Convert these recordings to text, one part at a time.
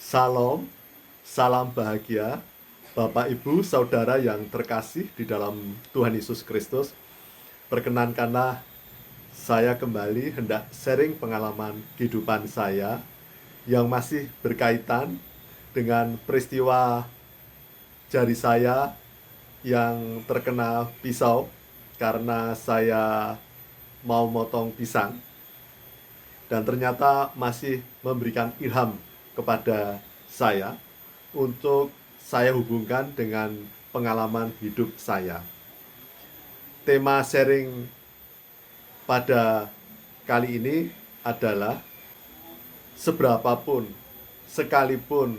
Salam, salam bahagia, Bapak, Ibu, Saudara yang terkasih di dalam Tuhan Yesus Kristus. Perkenankanlah saya kembali hendak sharing pengalaman kehidupan saya yang masih berkaitan dengan peristiwa jari saya yang terkena pisau karena saya mau motong pisang, dan ternyata masih memberikan ilham kepada saya untuk saya hubungkan dengan pengalaman hidup saya. Tema sharing pada kali ini adalah seberapapun, sekalipun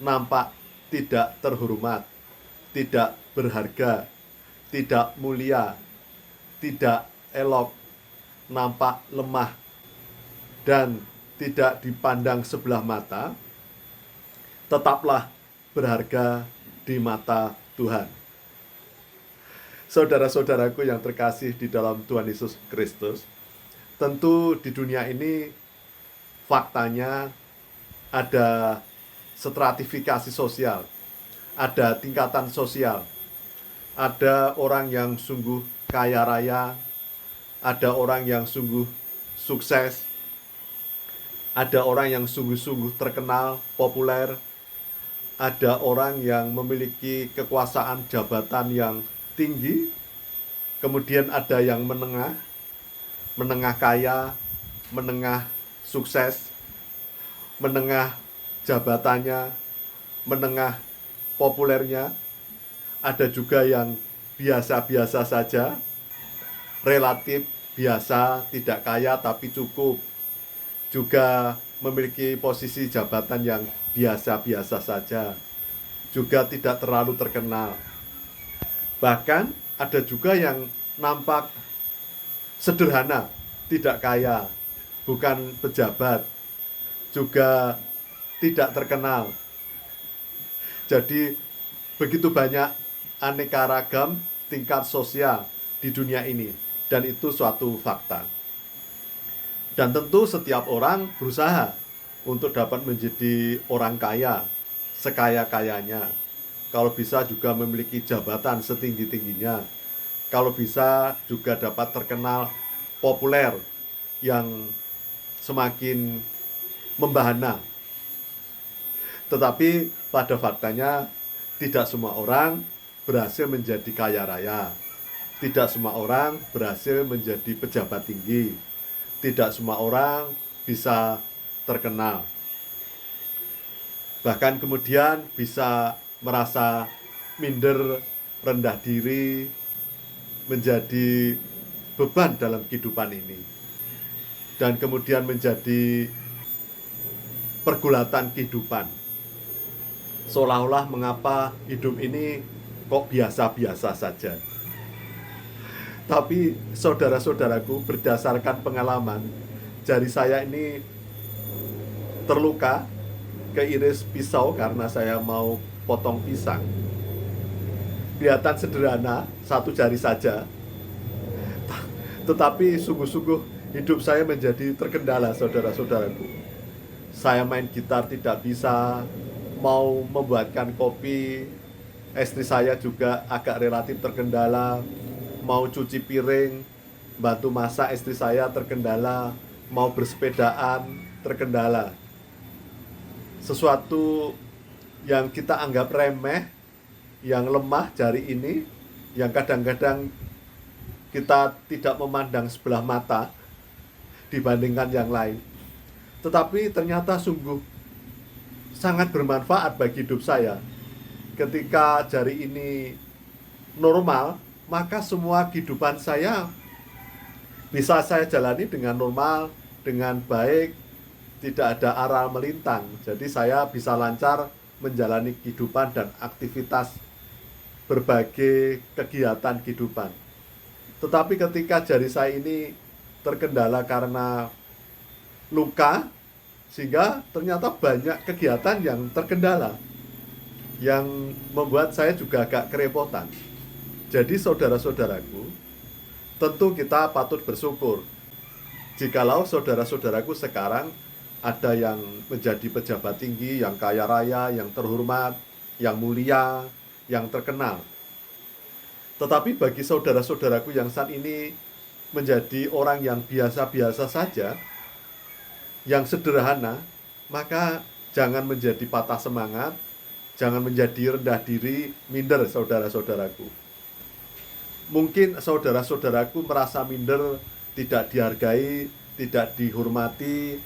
nampak tidak terhormat, tidak berharga, tidak mulia, tidak elok, nampak lemah, dan tidak dipandang sebelah mata, tetaplah berharga di mata Tuhan. Saudara-saudaraku yang terkasih di dalam Tuhan Yesus Kristus, tentu di dunia ini faktanya ada stratifikasi sosial, ada tingkatan sosial, ada orang yang sungguh kaya raya, ada orang yang sungguh sukses, ada orang yang sungguh-sungguh terkenal, populer, ada orang yang memiliki kekuasaan jabatan yang tinggi, kemudian ada yang menengah, menengah kaya, menengah sukses, menengah jabatannya, menengah populernya, ada juga yang biasa-biasa saja, relatif biasa, tidak kaya tapi cukup, juga memiliki posisi jabatan yang biasa-biasa saja, juga tidak terlalu terkenal. Bahkan ada juga yang nampak sederhana, tidak kaya, bukan pejabat, juga tidak terkenal. Jadi begitu banyak aneka ragam tingkat sosial di dunia ini, dan itu suatu fakta. Dan tentu setiap orang berusaha untuk dapat menjadi orang kaya, sekaya-kayanya. Kalau bisa juga memiliki jabatan setinggi-tingginya. Kalau bisa juga dapat terkenal populer yang semakin membahana. Tetapi pada faktanya tidak semua orang berhasil menjadi kaya raya. Tidak semua orang berhasil menjadi pejabat tinggi. Tidak semua orang bisa terkenal. Bahkan kemudian bisa merasa minder, rendah diri, menjadi beban dalam kehidupan ini. Dan kemudian menjadi pergulatan kehidupan. Seolah-olah mengapa hidup ini kok biasa-biasa saja. Tapi saudara-saudaraku, berdasarkan pengalaman, jari saya ini terluka, keiris pisau karena saya mau potong pisang. Kelihatan sederhana, satu jari saja, tetapi sungguh-sungguh hidup saya menjadi terkendala, saudara-saudaraku. Saya main gitar tidak bisa, mau membuatkan kopi, istri saya juga agak relatif terkendala, mau cuci piring, bantu masak istri saya terkendala, mau bersepedaan terkendala. Sesuatu yang kita anggap remeh, yang lemah jari ini, yang kadang-kadang kita tidak memandang sebelah mata dibandingkan yang lain, tetapi ternyata sungguh sangat bermanfaat bagi hidup saya. Ketika jari ini normal, maka semua kehidupan saya bisa saya jalani dengan normal, dengan baik, tidak ada aral melintang. Jadi saya bisa lancar menjalani kehidupan dan aktivitas berbagai kegiatan kehidupan. Tetapi ketika jari saya ini terkendala karena luka, sehingga ternyata banyak kegiatan yang terkendala, yang membuat saya juga agak kerepotan. Jadi saudara-saudaraku, tentu kita patut bersyukur jikalau saudara-saudaraku sekarang ada yang menjadi pejabat tinggi, yang kaya raya, yang terhormat, yang mulia, yang terkenal. Tetapi bagi saudara-saudaraku yang saat ini menjadi orang yang biasa-biasa saja, yang sederhana, maka jangan menjadi patah semangat, jangan menjadi rendah diri, minder saudara-saudaraku. Mungkin saudara-saudaraku merasa minder, tidak dihargai, tidak dihormati,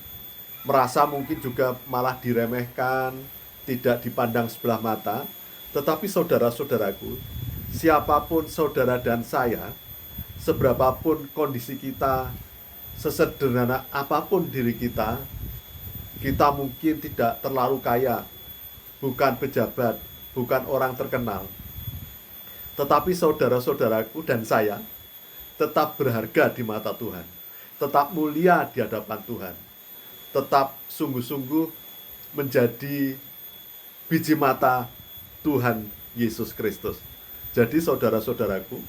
merasa mungkin juga malah diremehkan, tidak dipandang sebelah mata. Tetapi saudara-saudaraku, siapapun saudara dan saya, seberapapun kondisi kita, sesederhana apapun diri kita, kita mungkin tidak terlalu kaya, bukan pejabat, bukan orang terkenal. Tetapi saudara-saudaraku dan saya tetap berharga di mata Tuhan, tetap mulia di hadapan Tuhan, tetap sungguh-sungguh menjadi biji mata Tuhan Yesus Kristus. Jadi saudara-saudaraku,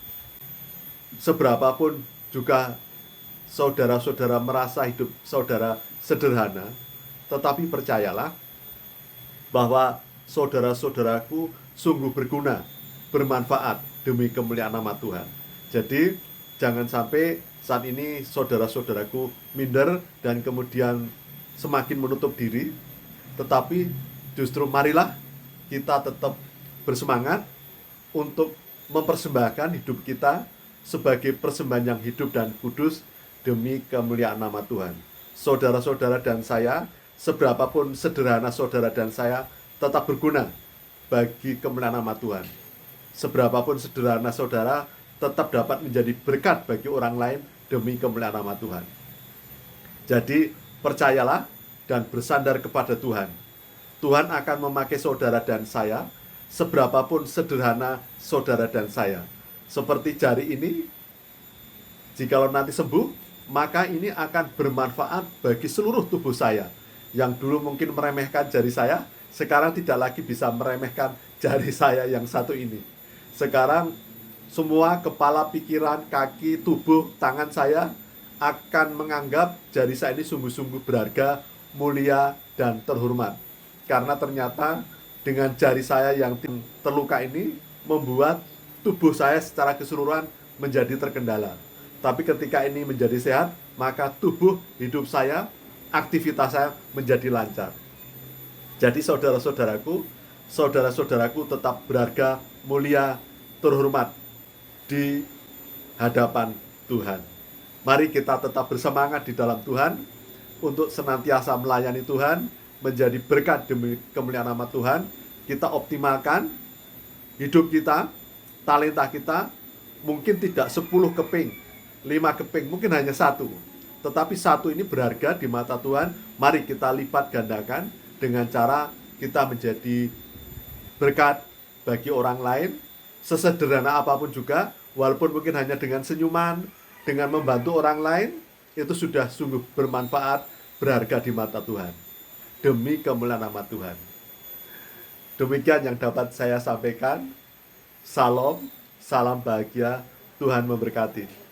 seberapapun juga saudara-saudara merasa hidup saudara sederhana, tetapi percayalah bahwa saudara-saudaraku sungguh berguna, bermanfaat demi kemuliaan nama Tuhan. Jadi jangan sampai saat ini saudara-saudaraku minder dan kemudian semakin menutup diri, tetapi justru marilah kita tetap bersemangat untuk mempersembahkan hidup kita sebagai persembahan yang hidup dan kudus demi kemuliaan nama Tuhan. Saudara-saudara dan saya, seberapapun sederhana saudara dan saya, tetap berguna bagi kemuliaan nama Tuhan. Seberapapun sederhana saudara, tetap dapat menjadi berkat bagi orang lain demi kemuliaan nama Tuhan. Jadi percayalah dan bersandar kepada Tuhan. Tuhan akan memakai saudara dan saya, seberapapun sederhana saudara dan saya. Seperti jari ini, jikalau nanti sembuh, maka ini akan bermanfaat bagi seluruh tubuh saya. Yang dulu mungkin meremehkan jari saya, sekarang tidak lagi bisa meremehkan jari saya yang satu ini. Sekarang semua kepala, pikiran, kaki, tubuh, tangan saya akan menganggap jari saya ini sungguh-sungguh berharga, mulia, dan terhormat. Karena ternyata dengan jari saya yang terluka ini membuat tubuh saya secara keseluruhan menjadi terkendala. Tapi ketika ini menjadi sehat, maka tubuh hidup saya, aktivitas saya menjadi lancar. Jadi saudara-saudaraku tetap berharga, mulia, terhormat di hadapan Tuhan. Mari kita tetap bersemangat di dalam Tuhan untuk senantiasa melayani Tuhan, menjadi berkat demi kemuliaan nama Tuhan. Kita optimalkan hidup kita, talenta kita, mungkin tidak 10 keping, 5 keping, mungkin hanya 1. Tetapi 1 ini berharga di mata Tuhan. Mari kita lipat gandakan dengan cara kita menjadi berkat bagi orang lain, sesederhana apapun juga, walaupun mungkin hanya dengan senyuman, dengan membantu orang lain, itu sudah sungguh bermanfaat, berharga di mata Tuhan. Demi kemuliaan nama Tuhan. Demikian yang dapat saya sampaikan. Salam, salam bahagia, Tuhan memberkati.